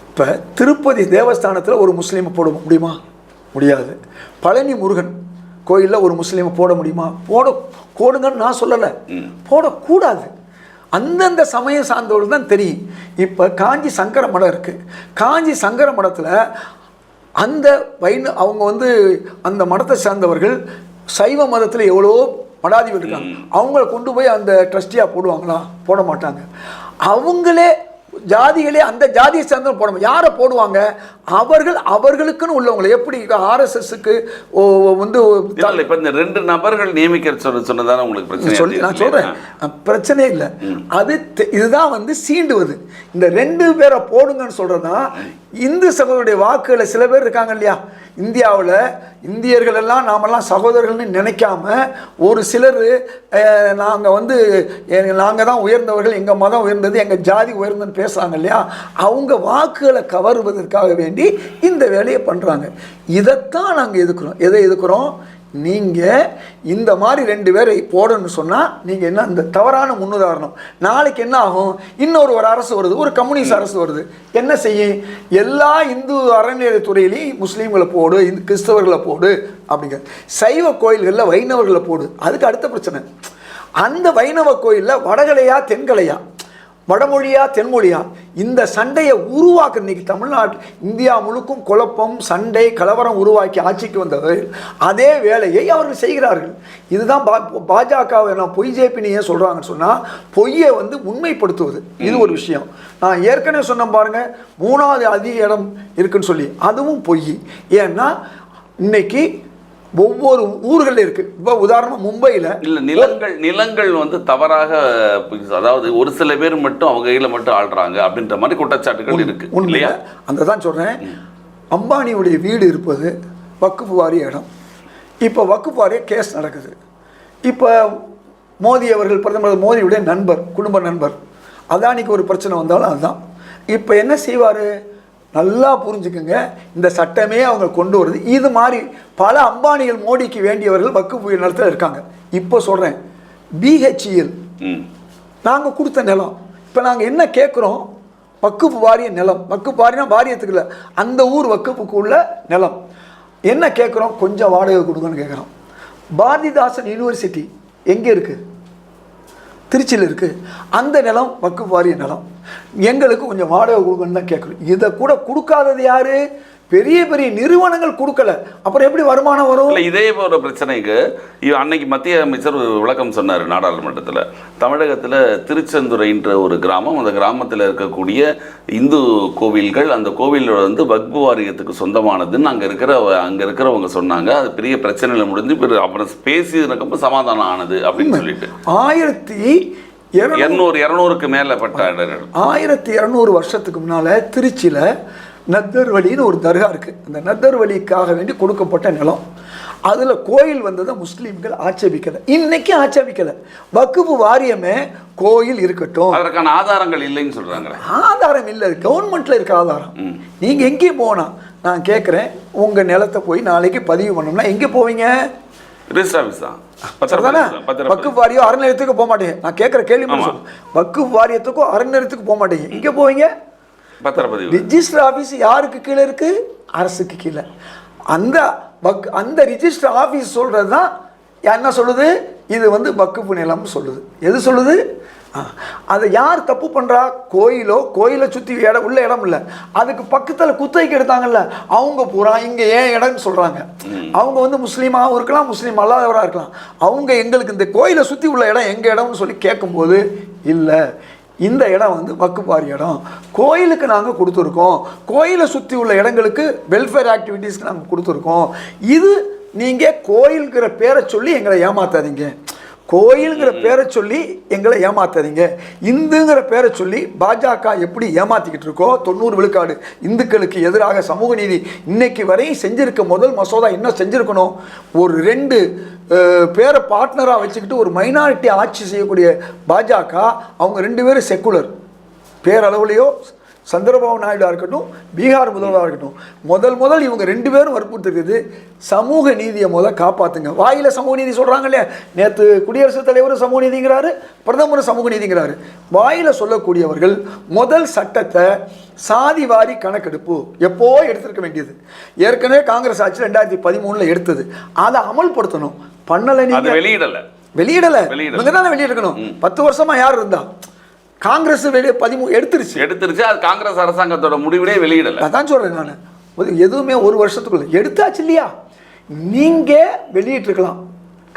இப்போ திருப்பதி தேவஸ்தானத்தில் ஒரு முஸ்லீமை போட முடியுமா? முடியாது. பழனி முருகன் கோயிலில் ஒரு முஸ்லீமை போட முடியுமா? போடுங்கன்னு நான் சொல்லலை, போடக்கூடாது. அந்தந்த சமயம் சார்ந்தவர்கள் தான் தெரியும். இப்போ காஞ்சி சங்கர மடம் இருக்குது. காஞ்சி சங்கர மடத்தில் அந்த அவங்க வந்து அந்த மடத்தை சார்ந்தவர்கள் சைவ மதத்தில் எவ்வளோ மடாதிபதி இருக்காங்க. அவங்கள கொண்டு போய் அந்த ட்ரஸ்டியாக போடுவாங்களா? போட மாட்டாங்க. அவங்களே ஜாதிகளே அந்த ஜாதியை சேர்ந்தவங்க போட, யாரை போடுவாங்க? அவர்களுக்குன்னு உள்ளவங்களை. எப்படி ஆர்எஸ்எஸ்க்கு வந்து இப்போ இந்த 2 நபர்கள் நியமிக்க சொன்னதான உங்களுக்கு பிரச்சனை? நான் சொல்கிறேன், பிரச்சனை இல்லை. இதுதான் வந்து சீண்டுவது. இந்த 2 பேரை போடுங்கன்னு சொல்கிறதா இந்து சகோதரருடைய வாக்குகளை சில பேர் இருக்காங்க இல்லையா? இந்தியாவில் இந்தியர்கள் எல்லாம் நாமெல்லாம் சகோதரர்கள்னு நினைக்காம ஒரு சிலர் நாங்கள் தான் உயர்ந்தவர்கள், எங்கள் மதம் உயர்ந்தது, எங்கள் ஜாதி உயர்ந்ததுன்னு பேசுகிறாங்க இல்லையா? அவங்க வாக்குகளை கவருவதற்காக வேண்டி இந்த வேலையை பண்ணுறாங்க. இதைத்தான் நாங்கள் எதுக்குறோம். எதை எதுக்குறோம்? நீங்கள் இந்த மாதிரி 2 பேரை போடணும்னு சொன்னால் நீங்கள் என்ன, இந்த தவறான முன்னுதாரணம். நாளைக்கு என்ன ஆகும்? இன்னொரு அரசு வருது, ஒரு கம்யூனிஸ்ட் அரசு வருது. என்ன செய்யும்? எல்லா இந்து அறநிலையத்துறையிலையும் முஸ்லீம்களை போடு, கிறிஸ்தவர்களை போடு அப்படிங்கிற, சைவ கோயில்களில் வைணவர்களை போடு. அதுக்கு அடுத்த பிரச்சனை, அந்த வைணவ கோயிலில் வடகலையா தென்கலையா? வடமொழியா தென்மொழியா இந்த சண்டையை உருவாக்குற இன்னைக்கு தமிழ்நாட்டில் இந்தியா முழுக்கும் குழப்பம் சண்டை கலவரம் உருவாக்கி ஆட்சிக்கு வந்தவர்கள் அதே வேலையை அவர்கள் செய்கிறார்கள். இதுதான் பாஜகவை நான் பொய் ஜேபின்னு ஏன் சொல்கிறாங்கன்னு சொன்னால் பொய்யை வந்து உண்மைப்படுத்துவது. இது ஒரு விஷயம். நான் ஏற்கனவே சொன்ன பாருங்க 3வது அதிக இடம் இருக்குன்னு சொல்லி அதுவும் பொய். ஏன்னா இன்னைக்கு ஒவ்வொரு ஊர்களில் இருக்கு. இப்போ உதாரணமாக மும்பையில் நிலங்கள் வந்து தவறாக, அதாவது ஒரு சில பேர் மட்டும் அவங்க கையில் மட்டும் ஆள்றாங்க அப்படின்ற மாதிரி குற்றச்சாட்டுகள் இருக்கு இல்லையா? அந்த தான் சொல்கிறேன். அம்பானியுடைய வீடு இருப்பது வக்குஃப் வாரிய இடம். இப்போ வக்குஃப் வாரிய கேஸ் நடக்குது. இப்போ மோடி அவர்கள், பிரதமர் மோடியுடைய நண்பர், குடும்ப நண்பர், அதானிக்கு ஒரு பிரச்சனை வந்தாலும் அதுதான். இப்போ என்ன செய்வார்? நல்லா புரிஞ்சுக்குங்க, இந்த சட்டமே அவங்க கொண்டு வருது. இது மாதிரி பல அம்பானிகள் மோடிக்கு வேண்டியவர்கள் வக்குஃப் நிலத்தில் இருக்காங்க. இப்போ சொல்கிறேன், பிஹெச்இஎல் நாங்கள் கொடுத்த நிலம். இப்போ நாங்கள் என்ன கேட்குறோம்? வக்குஃப் வாரிய நிலம். வக்குஃப் வாரினா வாரியத்துக்கு இல்லை, அந்த ஊர் வக்குஃபுக்கு உள்ள நிலம். என்ன கேட்குறோம்? கொஞ்சம் வாடகை கொடுங்கன்னு கேட்குறோம். பாரதிதாசன் யூனிவர்சிட்டி எங்கே இருக்குது? திருச்சியில் இருக்குது. அந்த நிலம் வக்குஃப் வாரிய நிலம். எங்களுக்கு கொஞ்சம் வாடகை கொடுக்கணும்னு தான் கேட்குறோம். இதை கூட கொடுக்காதது யாரு? பெரிய பெரிய நிறுவனங்கள் கொடுக்கல. அப்புறம் எப்படி வருமானம் வரும்? இல்லை, இதே போன்ற பிரச்சனைக்கு அன்னைக்கு மத்திய அமைச்சர் ஒரு விளக்கம் சொன்னார் நாடாளுமன்றத்தில். தமிழகத்தில் திருச்செந்துறைன்ற ஒரு கிராமம், அந்த கிராமத்தில் இருக்கக்கூடிய இந்து கோவில்கள், அந்த கோவிலோட வந்து வக்ஃப் வாரியத்துக்கு சொந்தமானதுன்னு அங்கே இருக்கிறவங்க சொன்னாங்க. அது பெரிய பிரச்சனையில் முடிஞ்சு அப்புறம் பேசியதுக்கு சமாதானம் ஆனது அப்படின்னு சொல்லிட்டு 1200க்கு மேலே பட்ட 1200 வருஷத்துக்கு முன்னால் திருச்சியில் நத்தர்வலின்னு ஒரு தர்கா இருக்குது. அந்த நத்தர்வலிக்காக வேண்டி கொடுக்கப்பட்ட நிலம். அதில் கோயில் வந்ததை முஸ்லீம்கள் ஆட்சேபிக்கலை, இன்னைக்கு ஆட்சேபிக்கலை. வக்குஃப் வாரியமே கோயில் இருக்கட்டும், அதற்கான ஆதாரங்கள் இல்லைன்னு சொல்கிறாங்க. ஆதாரம் இல்லை, கவர்மெண்ட்டில் இருக்க ஆதாரம். நீங்கள் எங்கேயும் போனால் நான் கேட்குறேன், உங்கள் நிலத்தை போய் நாளைக்கு பதிவு பண்ணோம்னா எங்கே போவீங்க? வக்குஃப் வாரியம் அறநிலையத்துக்கு போக மாட்டீங்க. நான் கேட்குற கேள்வி வக்குஃப் வாரியத்துக்கும் அறநிலையத்துக்கு போக மாட்டீங்க. இங்கே போவீங்க? ரிஜிஸ்டர் ஆஃபீஸ் யாருக்கு கீழே இருக்கு? அரசுக்கு கீழே. அந்த ரிஜிஸ்டர் ஆஃபீஸ் சொல்கிறது தான் என்ன சொல்லுது? இது வந்து வக்குஃப் நிலம் சொல்லுது. எது சொல்லுது? அதை யார் தப்பு பண்ணுறா? கோயிலை சுற்றி உள்ள இடம் இல்லை, அதுக்கு பக்கத்தில் குத்தகைக்கு எடுத்தாங்கல்ல அவங்க பூரா இங்கே ஏன் இடம்னு சொல்கிறாங்க. அவங்க வந்து முஸ்லீமாகவும் இருக்கலாம், முஸ்லீம் அல்லாதவராக இருக்கலாம். அவங்க எங்களுக்கு இந்த கோயிலை சுற்றி உள்ள இடம் எங்கள் இடம்னு சொல்லி கேட்கும்போது, இல்லை இந்த இடம் வந்து வக்குஃப் வாரிய இடம், கோயிலுக்கு நாங்கள் கொடுத்துருக்கோம், கோயிலை சுற்றி உள்ள இடங்களுக்கு வெல்ஃபேர் ஆக்டிவிட்டீஸ்க்கு நாங்கள் கொடுத்துருக்கோம். இது நீங்கள் கோயிலுங்கிற பேரை சொல்லி எங்களை ஏமாத்தாதீங்க, கோயிலுங்கிற பேரை சொல்லி எங்களை ஏமாத்தாதீங்க. இந்துங்கிற பேரை சொல்லி பாஜக எப்படி ஏமாத்திக்கிட்டு இருக்கோ, 90 விழுக்காடு இந்துக்களுக்கு எதிராக சமூக நீதி இன்னைக்கு வரையும் செஞ்சிருக்க முதல் மசோதா இன்னும் செஞ்சுருக்கணும். ஒரு 2 பேரை பார்ட்னராக வச்சுக்கிட்டு ஒரு மைனாரிட்டி ஆட்சி செய்யக்கூடிய பாஜக, அவங்க 2 பேரும் செக்குலர். பேரளவுலையோ சந்திரபாபு நாயுடாக இருக்கட்டும், பீகார் முதல்வராக இருக்கட்டும், முதல் இவங்க 2 பேரும் வற்புறுத்துறது சமூக நீதியை காப்பாற்றுங்க. வாயில் சமூக நீதி சொல்கிறாங்க இல்லையா? நேற்று குடியரசுத் தலைவர் சமூக நீதிங்கிறாரு, பிரதமர் சமூக நீதிங்கிறாரு. வாயில் சொல்லக்கூடியவர்கள் முதல் சட்டத்தை சாதி வாரி கணக்கெடுப்பு எப்போ எடுத்திருக்க வேண்டியது. ஏற்கனவே காங்கிரஸ் ஆட்சி 2013 எடுத்தது. அதை அமல்படுத்தணும். பண்ணலை. நீங்கள் வெளியிடலை. வெளியிடணும். 10 வருஷமா யார் இருந்தா? காங்கிரஸ் எடுத்துருச்சு. அது காங்கிரஸ் அரசாங்கத்தோட முடிவிலே வெளியிடல. அதான் சொல்றேன் நான். எதுவுமே ஒரு வருஷத்துக்குள்ள எடுத்தாச்சு இல்லையா? நீங்க வெளியிட்டிருக்கலாம்.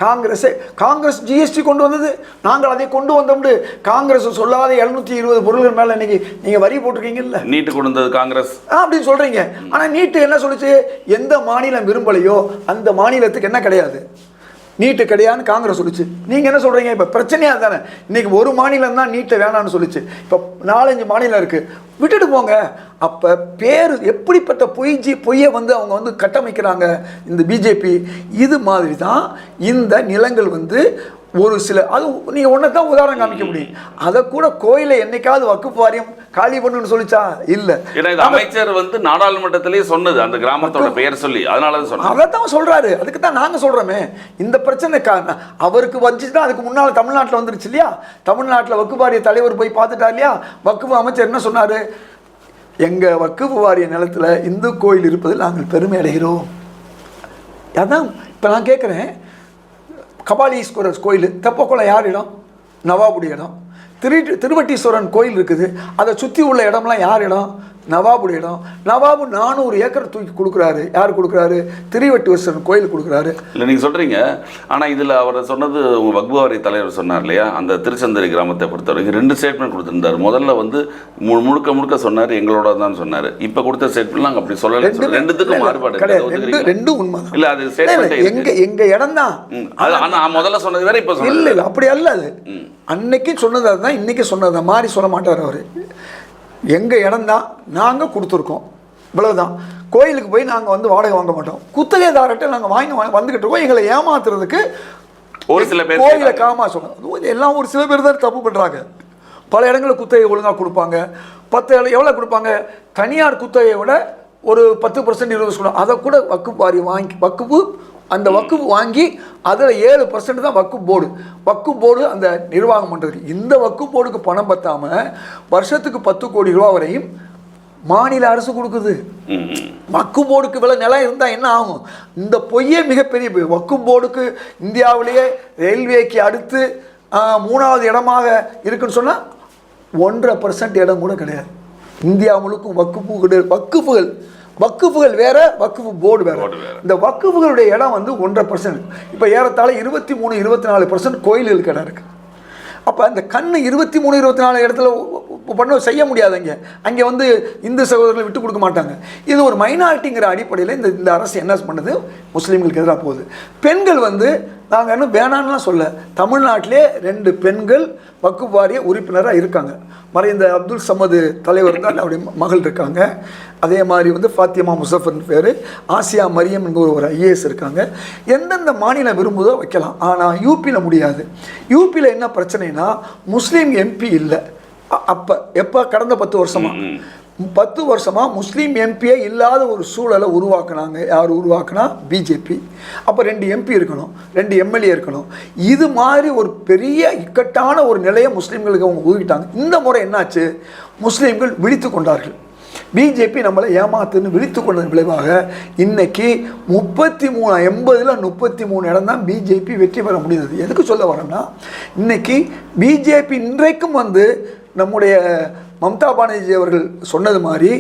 காங்கிரஸ் ஜிஎஸ்டி கொண்டு வந்தது, நாங்கள் அதை கொண்டு வந்தோம்னு காங்கிரஸ் சொல்லாத 720 பொருள்கள் மேல இன்னைக்கு நீங்க வரி போட்டிருக்கீங்கல்ல. நீட்டு கொண்டு வந்தது காங்கிரஸ் அப்படின்னு சொல்றீங்க. ஆனா நீட்டு என்ன சொல்லுச்சு? எந்த மாநிலம் விரும்பலையோ அந்த மாநிலத்துக்கு என்ன கிடையாது, நீட்டு கிடையாதுன்னு காங்கிரஸ் சொல்லிச்சு. நீங்கள் என்ன சொல்கிறீங்க? இப்போ பிரச்சனையாக தானே. இன்றைக்கி ஒரு மாநிலம் தான் நீட்டை வேணான்னு சொல்லிச்சு. இப்போ 4-5 மாநிலம் இருக்குது, விட்டுட்டு போங்க. அப்போ பேர் எப்படிப்பட்ட பொய்யை வந்து அவங்க வந்து கட்டமைக்கிறாங்க இந்த பிஜேபி. இது மாதிரி தான் இந்த நிலங்கள் வந்து ஒரு சில, அது நீங்கள் ஒன்றை தான் உதாரணம் காமிக்க முடியும். அதை கூட கோயிலை என்னைக்காவது வக்குஃப் வாரியம் காலி பண்ணுன்னு சொல்லிச்சா? இல்லை. அமைச்சர் வந்து நாடாளுமன்றத்திலேயே சொன்னது அந்த கிராமத்தோட பெயர் சொல்லி, அதனால அதைத்தான் சொல்றாரு. அதுக்கு தான் நாங்கள் சொல்றோமே, இந்த பிரச்சனை அவருக்கு வந்துச்சுன்னா அதுக்கு முன்னால் தமிழ்நாட்டில் வந்துருச்சு இல்லையா? தமிழ்நாட்டில் வக்குஃப் வாரிய தலைவர் போய் பார்த்துட்டா இல்லையா? வக்குஃப் அமைச்சர் என்ன சொன்னாரு? எங்கள் வக்குஃப் வாரிய நிலத்தில் இந்து கோயில் இருப்பதில் நாங்கள் பெருமை அடைகிறோம். அதான் இப்போ நான் கேட்குறேன், கபாலீஸ்வரர் கோயில் தெப்பக்குளம் யார் இடம்? நவாபுடைய இடம். திருவட்டீஸ்வரன் கோயில் இருக்குது, அதை சுற்றி உள்ள இடம்லாம் யார் இடம்? நவாபுடைய இடம். நவாபு 400 ஏக்கர் தூக்கி கொடுக்குறாரு. யார் கொடுக்குறாரு? திருவட்டீஸ்வரன் கோயில் கொடுக்குறாரு. இல்லை நீங்கள் சொல்கிறீங்க, ஆனால் இதில் அவர் சொன்னது உங்கள் வக்ஃபு வாரிய தலைவர் சொன்னார் இல்லையா, அந்த திருச்செந்தரி கிராமத்தை பொறுத்தவரைக்கும் 2 ஸ்டேட்மெண்ட் கொடுத்துருந்தார். முதல்ல வந்து முழுக்க சொன்னார் எங்களோட தான் சொன்னார். இப்போ கொடுத்த ஸ்டேட்மெண்ட்லாம் அப்படி சொல்லலை. ரெண்டுத்துக்கும் மாறுபாடு கிடையாது. ரெண்டும் உண்மை இல்லை. அது ஸ்டேட்மெண்ட் எங்க இடம் தான். ஆனால் முதல்ல சொன்னது வேற, இப்போ இல்லை இல்லை அப்படி அல்ல. அது அன்னைக்கு சொன்னது அதுதான், இன்னைக்கு சொன்னது மாதிரி சொல்ல மாட்டார் அவர். எங்கள் இடம் தான், நாங்கள் கொடுத்துருக்கோம், இவ்வளவுதான். கோயிலுக்கு போய் நாங்கள் வந்து வாடகை வாங்க மாட்டோம். குத்தகைதாரர்கிட்ட நாங்கள் வந்துக்கிட்டு இருக்கோம். எங்களை ஏமாத்துறதுக்கு ஒரு சில பேர் கோயிலை காமா சொல்லுவாங்க. எல்லாம் ஒரு சில பேர் தான் தப்பு பண்ணுறாங்க. பல இடங்களில் குத்தகை ஒழுங்காக கொடுப்பாங்க. 10 எவ்வளோ கொடுப்பாங்க? தனியார் குத்தகையை விட ஒரு 10% 20% அதை கூட வக்குப் வாரி வாங்கி அந்த வக்குப் வாங்கி அதில் 7% தான் வக்குப் போர்டு அந்த நிர்வாகம் பண்ணுறது. இந்த வக்குப் போர்டுக்கு பணம் பத்தாமல் வருஷத்துக்கு 10 கோடி ரூபா வரையும் மாநில அரசு கொடுக்குது. வக்குப் போர்டுக்கு இவ்வளோ நிலம் இருந்தால் என்ன ஆகும்? இந்த பொய்யே மிகப்பெரிய பொய். வக்குப் போர்டுக்கு இந்தியாவிலேயே ரயில்வேக்கு அடுத்து 3வது இடமாக இருக்குன்னு சொன்னால் 1.5% இடம் கூட கிடையாது. இந்தியா முழுக்கும் வக்குஃபுகள் வேற, வக்குஃபு போர்டு வேற. இந்த வக்குஃபுகளுடைய இடம் வந்து 1.5%. இப்போ ஏறத்தாழ 23-24% கோயில்களுக்கு இடம் இருக்கு. அப்போ அந்த கண்ணு 23-24 இடத்துல செய்ய முடியாது. அங்கே வந்து இந்து சகோதரர்களை விட்டு கொடுக்க மாட்டாங்க. இது ஒரு மைனாரிட்டிங்கிற அடிப்படையில் இந்த அரசு என்ன பண்ணுது? முஸ்லீம்களுக்கு எதிராக போகுது. பெண்கள் வந்து நாங்கள் இன்னும் வேணான்னுலாம் சொல்ல. தமிழ்நாட்டிலே 2 பெண்கள் வக்குஃப் வாரிய உறுப்பினராக இருக்காங்க. மறைந்த அப்துல் சமது தலைவர் தான் அவருடைய மகள் இருக்காங்க. அதே மாதிரி வந்து ஃபாத்திமா முசஃபர்னு பேர், ஆசியா மரியம் என்கிற ஒரு IAS இருக்காங்க. எந்தெந்த மாநிலம் விரும்புதோ வைக்கலாம். ஆனால் யூபியில் முடியாது. யூபியில் என்ன பிரச்சனைனா முஸ்லீம் MP இல்லை. அப்போ எப்போ? கடந்த 10 வருஷமாக முஸ்லீம் எம்பியே இல்லாத ஒரு சூழலை உருவாக்குனாங்க. யார் உருவாக்குனா? பிஜேபி. அப்போ 2 MP இருக்கணும், 2 MLA இருக்கணும். இது மாதிரி ஒரு பெரிய இக்கட்டான ஒரு நிலையை முஸ்லீம்களுக்கு அவங்க ஊகிட்டாங்க. இந்த முறை என்னாச்சு? முஸ்லீம்கள் விழித்து கொண்டார்கள். பிஜேபி நம்மளை ஏமாத்துன்னு விழித்து கொண்டதன் விளைவாக இன்னைக்கு 80ல் 33 இடம் தான் பிஜேபி வெற்றி பெற முடிந்தது. எதுக்கு சொல்ல வரேன்னா, இன்னைக்கு பிஜேபி இன்றைக்கும் வந்து நம்முடைய மம்தா பானர்ஜி அவர்கள் சொன்னது மாதிரி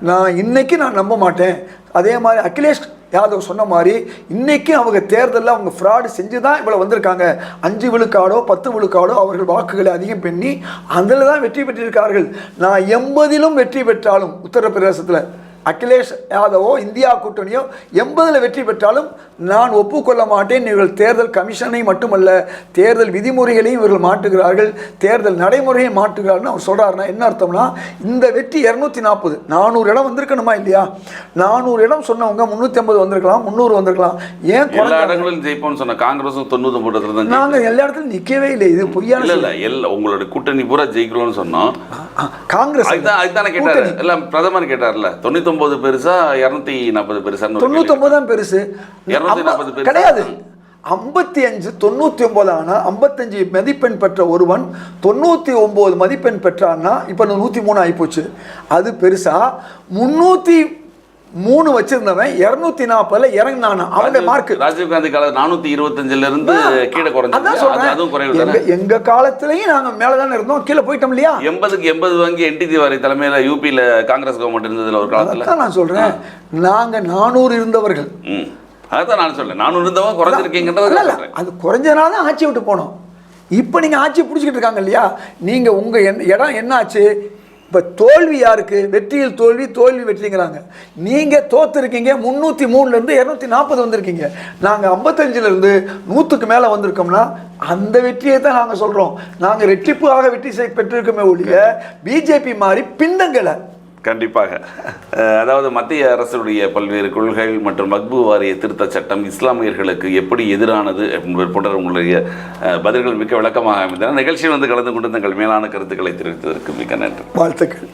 நான் நம்ப மாட்டேன். அதே மாதிரி அகிலேஷ் யாதவ் சொன்ன மாதிரி இன்னைக்கு அவங்க தேர்தலில் அவங்க ஃப்ராடு செஞ்சு தான் இவ்வளோ வந்திருக்காங்க. 5 விழுக்காடோ 10 விழுக்காடோ அவர்கள் வாக்குகளை அதிகம் பண்ணி அதில் தான் வெற்றி பெற்றிருக்கார்கள். நான் 80லும் வெற்றி பெற்றாலும் உத்தரப்பிரதேசத்தில் அகிலேஷ் யாதவோ இந்தியா கூட்டணியோ 80ல் வெற்றி பெற்றாலும் நான் ஒப்புக்கொள்ள மாட்டேன். இவர்கள் தேர்தல் கமிஷனை மட்டுமல்ல, தேர்தல் விதிமுறைகளையும் இவர்கள் மாற்றுகிறார்கள், தேர்தல் நடைமுறையை மாற்றுகிறார்கள்னு அவர் சொல்கிறாருன்னா என்ன அர்த்தம்னா, இந்த வெற்றி 240 400 இடம் வந்திருக்கணுமா இல்லையா? 400 இடம் சொன்னவங்க 350 வந்திருக்கலாம், 300 வந்திருக்கலாம். ஏன் எல்லா இடங்களிலும் ஜெயிப்போம்னு சொன்ன காங்கிரஸும் 99 நாங்கள் எல்லா இடத்துலையும் நிற்கவே இல்லை. இது பொய்யான இல்லை. உங்களுடைய கூட்டணி பூரா ஜெயிக்கிறோம்னு சொன்னோம். காங்கிரஸ் அதுதானே கேட்டார். எல்லாம் பிரதமர் கேட்டார்ல, 99 பெருசா 240 பெருசா? 99 தான் பெருசு. 240 கிடையாது. 55 99 ஆனா 55 மதிப்பெண் பெற்ற ஒருவன் 99 மதிப்பெண் பெற்றான்னா இப்ப 103 ஆயிப்போச்சு. அது பெருசா? 303 வச்சிருந்தவன் 240ல இறங்கினானா? அவனுடைய மார்க் ராஜீவ்காந்தி காலத்துல 425ல இருந்து கீழே குறைஞ்சது. அதுவும் குறைவு. எங்க காலத்திலயும் நாங்க மேலதானே இருந்தோம், கீழே போயிட்டோம் இல்லையா? 80க்கு 80 வாங்கி NT திவாரி தலைமையில யூபியில காங்கிரஸ் கவர்மெண்ட் இருந்ததுல ஒரு காலத்துல. நான் சொல்றேன், நாங்க 400 இருந்தவர்கள். அதான் நான் சொல்றேன், 400 இருந்தவங்க குறைஞ்சிருக்கீங்கன்றது. அது குறைஞ்சனால தான் ஆட்சி விட்டு போனோம். இப்போ நீங்க ஆட்சி பிடிச்சிக்கிட்டு இருக்காங்க இல்லையா? நீங்க உங்க இடம் என்ன ஆச்சு? இப்போ தோல்வி யாருக்கு? வெற்றியில் தோல்வி, தோல்வி வெற்றிங்கிறாங்க. நீங்கள் தோற்றுருக்கீங்க. 303லேருந்து 240 வந்திருக்கீங்க. நாங்கள் 55லேருந்து 100க்கு மேலே வந்திருக்கோம்னா அந்த வெற்றியை தான் நாங்கள் சொல்கிறோம். நாங்கள் ரெட்டிப்பாக வெற்றி பெற்றிருக்கோமே ஒழிய பிஜேபி மாதிரி பிண்டங்களை. கண்டிப்பாக. அதாவது மத்திய அரசுடைய பல்வேறு கொள்கைகள் மற்றும் வக்ஃபு வாரிய திருத்த சட்டம் இஸ்லாமியர்களுக்கு எப்படி எதிரானது என்பது போன்ற உங்களுடைய பதில்கள் மிக்க விளக்கமாக அமைந்தன. நிகழ்ச்சியில் வந்து கலந்து கொண்டு தங்கள் மேலான கருத்துக்களை தெரிவித்ததற்கு மிக்க நன்றி. வாழ்த்துக்கள்.